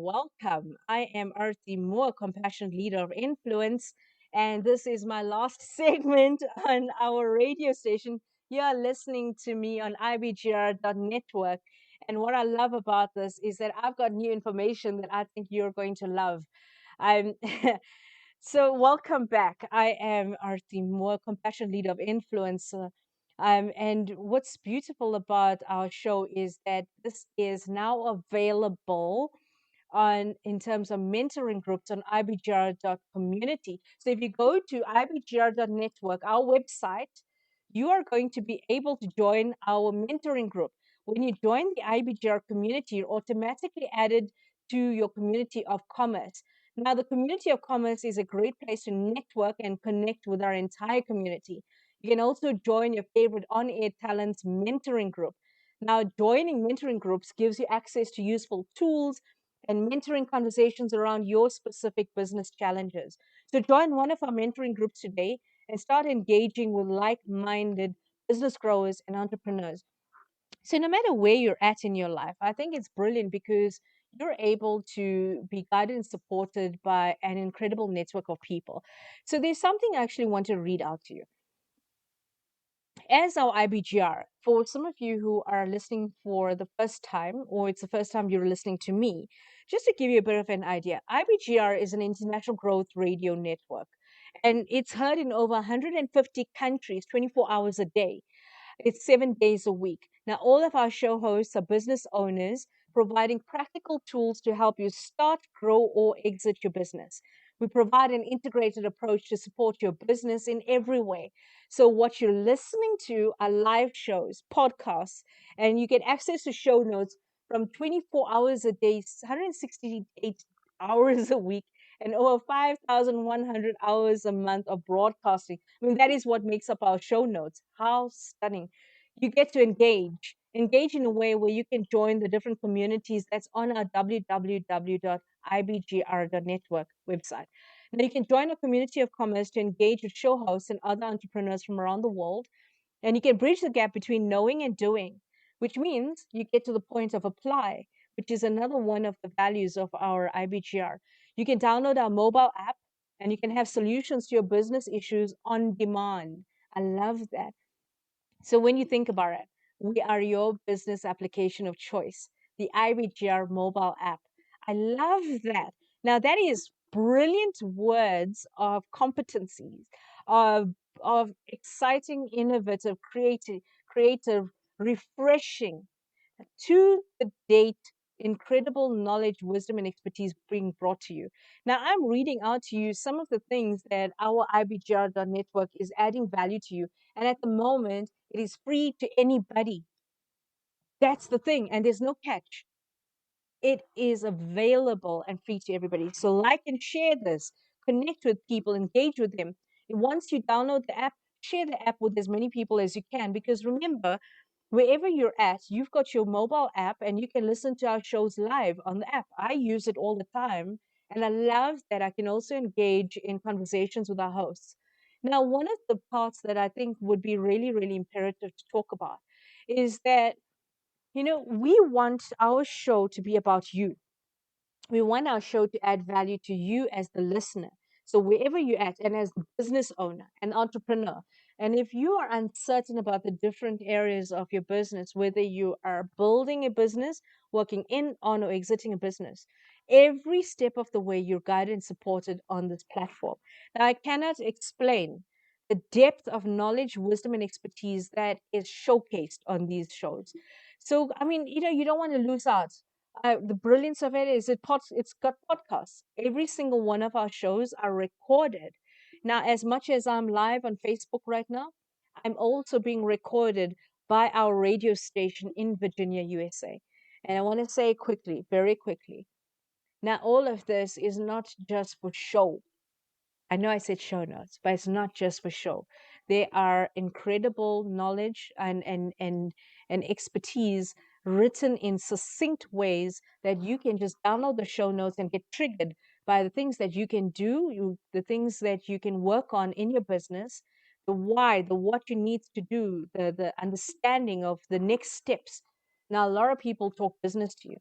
welcome. I am Arthie Moore, Compassionate Leader of Influence, and this is my last segment on our radio station. You are listening to me on ibgr.network, and what I love about this is that I've got new information that I think you're going to love. I'm So, welcome back. I am Arthie Moore, Compassion Leader of Influencer. And what's beautiful about our show is that this is now available on in terms of mentoring groups on ibgr.community. So if you go to ibgr.network, our website, you are going to be able to join our mentoring group. When you join the IBGR community, you're automatically added to your community of commerce. Now, the community of commerce is a great place to network and connect with our entire community. You can also join your favorite on air talents mentoring group. Now, joining mentoring groups gives you access to useful tools and mentoring conversations around your specific business challenges. So, join one of our mentoring groups today and start engaging with like minded business growers and entrepreneurs. So, no matter where you're at in your life, I think it's brilliant because you're able to be guided and supported by an incredible network of people. So, there's something I actually want to read out to you. As our IBGR, for some of you who are listening for the first time, or it's the first time you're listening to me, just to give you a bit of an idea, IBGR is an international growth radio network, and it's heard in over 150 countries 24 hours a day. It's 7 days a week. Now, all of our show hosts are business owners providing practical tools to help you start, grow, or exit your business. We provide an integrated approach to support your business in every way. So, what you're listening to are live shows, podcasts, and you get access to show notes from 24 hours a day, 168 hours a week, and over 5,100 hours a month of broadcasting. I mean, that is what makes up our show notes. How stunning. You get to engage in a way where you can join the different communities that's on our www.ibgr.network website. Now, you can join a community of commerce to engage with show hosts and other entrepreneurs from around the world. And you can bridge the gap between knowing and doing, which means you get to the point of apply, which is another one of the values of our IBGR. You can download our mobile app and you can have solutions to your business issues on demand. I love that. So when you think about it, we are your business application of choice, the IBGR mobile app. I love that. Now that is brilliant words of competencies, of exciting, innovative, creative, refreshing, to the date, incredible knowledge, wisdom, and expertise being brought to you. Now, I'm reading out to you some of the things that our IBGR.network is adding value to you. And at the moment, it is free to anybody. That's the thing. And there's no catch. It is available and free to everybody. So, like and share this, connect with people, engage with them. Once you download the app, share the app with as many people as you can. Because remember, wherever you're at, you've got your mobile app and you can listen to our shows live on the app. I use it all the time. And I love that I can also engage in conversations with our hosts. Now, one of the parts that I think would be really, really imperative to talk about is that, we want our show to be about you. We want our show to add value to you as the listener. So wherever you're at, and as the business owner and entrepreneur, and if you are uncertain about the different areas of your business, whether you are building a business, working in, on, or exiting a business, every step of the way you're guided and supported on this platform. Now, I cannot explain the depth of knowledge, wisdom, and expertise that is showcased on these shows. So, I mean, you don't want to lose out. The brilliance of it is it's got podcasts. Every single one of our shows are recorded. Now, as much as I'm live on Facebook right now, I'm also being recorded by our radio station in Virginia, USA. And I want to say quickly, very quickly, now all of this is not just for show. I know I said show notes, but it's not just for show. There are incredible knowledge and expertise written in succinct ways that you can just download the show notes and get triggered by the things that you can do, the things that you can work on in your business, the why, the what you need to do, the understanding of the next steps. Now, a lot of people talk business to you.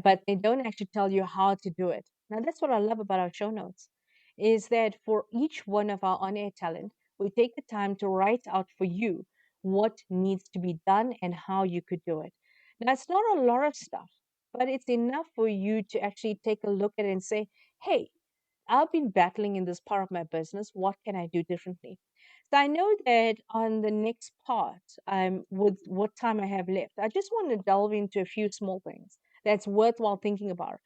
but they don't actually tell you how to do it. Now, that's what I love about our show notes, is that for each one of our on-air talent, we take the time to write out for you what needs to be done and how you could do it. Now, it's not a lot of stuff, but it's enough for you to actually take a look at it and say, hey, I've been battling in this part of my business. What can I do differently? So I know that on the next part, with what time I have left, I just want to delve into a few small things that's worthwhile thinking about.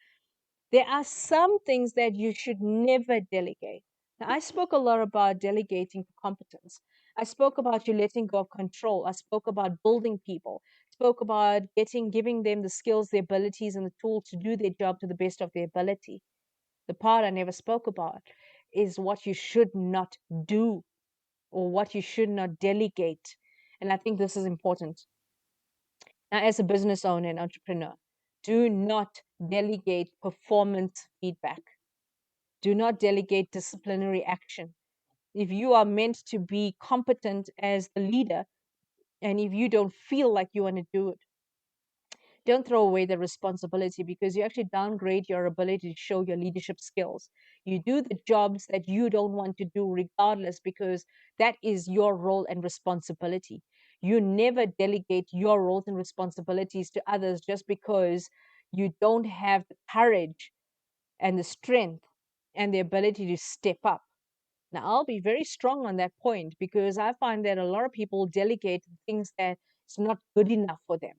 There are some things that you should never delegate. Now, I spoke a lot about delegating for competence. I spoke about you letting go of control. I spoke about building people. Spoke about giving them the skills, the abilities, and the tools to do their job to the best of their ability. The part I never spoke about is what you should not do or what you should not delegate. And I think this is important. Now, as a business owner and entrepreneur, do not delegate performance feedback. Do not delegate disciplinary action. If you are meant to be competent as the leader, and if you don't feel like you want to do it, don't throw away the responsibility, because you actually downgrade your ability to show your leadership skills. You do the jobs that you don't want to do regardless, because that is your role and responsibility. You never delegate your roles and responsibilities to others just because you don't have the courage and the strength and the ability to step up. Now, I'll be very strong on that point, because I find that a lot of people delegate things that it's not good enough for them,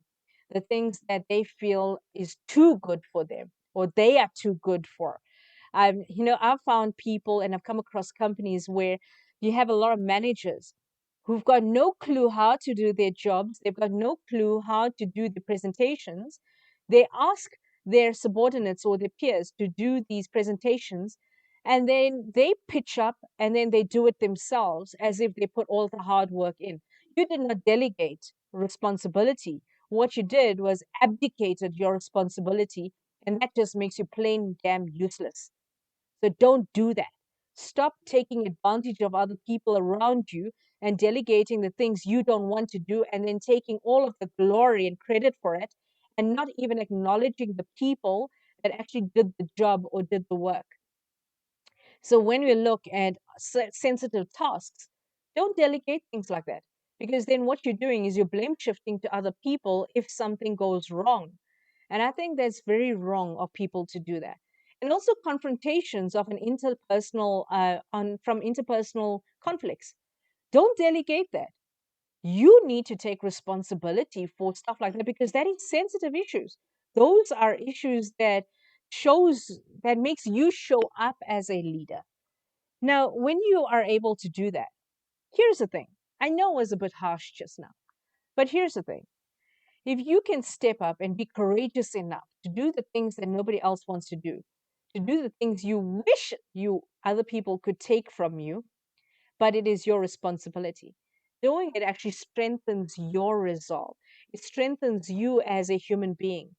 the things that they feel is too good for them or they are too good for. I've found people and I've come across companies where you have a lot of managers who've got no clue how to do their jobs. They've got no clue how to do the presentations. They ask their subordinates or their peers to do these presentations, and then they pitch up and then they do it themselves as if they put all the hard work in. You did not delegate responsibility. What you did was abdicated your responsibility, and that just makes you plain damn useless. So don't do that. Stop taking advantage of other people around you and delegating the things you don't want to do, and then taking all of the glory and credit for it, and not even acknowledging the people that actually did the job or did the work. So when we look at sensitive tasks, don't delegate things like that, because then what you're doing is you're blame shifting to other people if something goes wrong. And I think that's very wrong of people to do that. And also confrontations of an interpersonal from interpersonal conflicts. Don't delegate that. You need to take responsibility for stuff like that, because that is sensitive issues. Those are issues that makes you show up as a leader. Now, when you are able to do that, here's the thing. I know it was a bit harsh just now, but here's the thing. If you can step up and be courageous enough to do the things that nobody else wants to do the things you wish you other people could take from you, but it is your responsibility. Doing it actually strengthens your resolve. It strengthens you as a human being.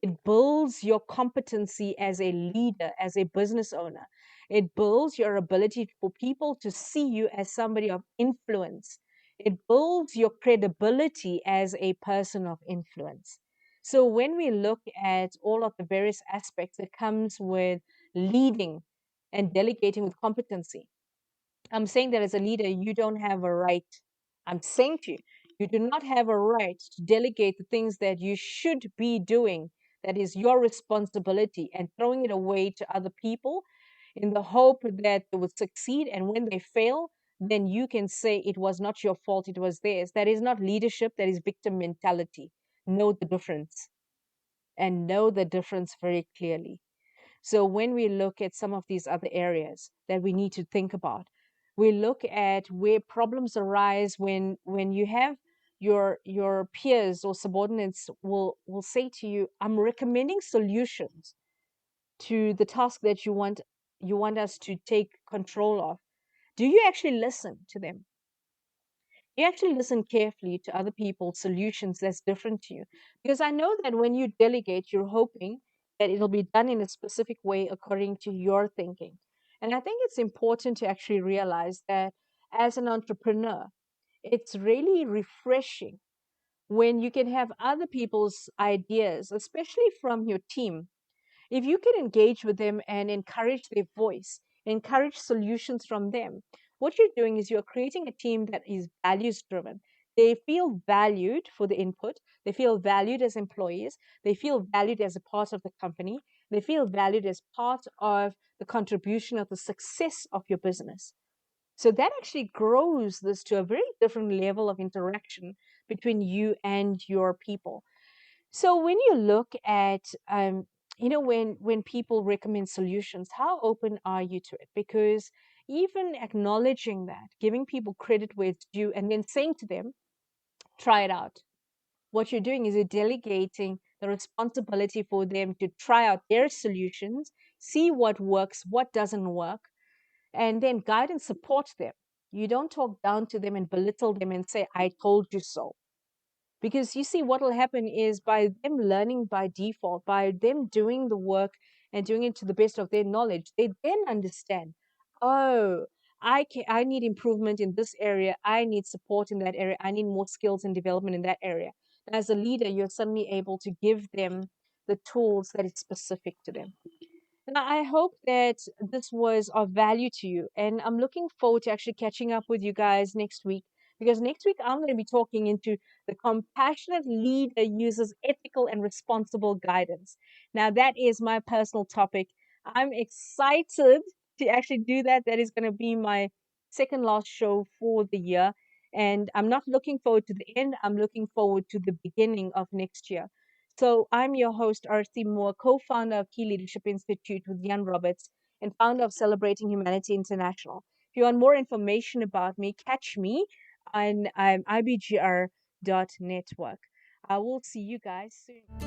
It builds your competency as a leader, as a business owner. It builds your ability for people to see you as somebody of influence. It builds your credibility as a person of influence. So when we look at all of the various aspects that comes with leading and delegating with competency, I'm saying that as a leader, you don't have a right. I'm saying to you, you do not have a right to delegate the things that you should be doing, that is your responsibility, and throwing it away to other people in the hope that they would succeed. And when they fail, then you can say it was not your fault, it was theirs. That is not leadership, that is victim mentality. Know the difference, and know the difference very clearly. So when we look at some of these other areas that we need to think about, we look at where problems arise when you have your peers or subordinates will say to you, I'm recommending solutions to the task that you want us to take control of. Do you actually listen to them? You actually listen carefully to other people's solutions that's different to you? Because I know that when you delegate, you're hoping that it'll be done in a specific way according to your thinking. And I think it's important to actually realize that as an entrepreneur, it's really refreshing when you can have other people's ideas, especially from your team, if you can engage with them and encourage their voice, encourage solutions from them, what you're doing is you're creating a team that is values driven. They feel valued for the input. They feel valued as employees. They feel valued as a part of the company. They feel valued as part of the contribution of the success of your business. So that actually grows this to a very different level of interaction between you and your people. So when you look at, when people recommend solutions, how open are you to it? Because even acknowledging that, giving people credit where it's due, and then saying to them, try it out. What you're doing is you're delegating the responsibility for them to try out their solutions, see what works, what doesn't work, and then guide and support them. You don't talk down to them and belittle them and say, I told you so. Because you see, what will happen is by them learning by default, by them doing the work and doing it to the best of their knowledge, they then understand, oh, I need improvement in this area. I need support in that area. I need more skills and development in that area. And as a leader, you're suddenly able to give them the tools that is specific to them. Now, I hope that this was of value to you. And I'm looking forward to actually catching up with you guys next week, because next week I'm going to be talking into the compassionate leader uses ethical and responsible guidance. Now, that is my personal topic. I'm excited to actually do that. That is going to be my second last show for the year. And I'm not looking forward to the end. I'm looking forward to the beginning of next year. So I'm your host, Arthie Moore, co-founder of Key Leadership Institute with Moore-Robberts and founder of Celebrating Humanity International. If you want more information about me, catch me on ibgr.network. I will see you guys soon.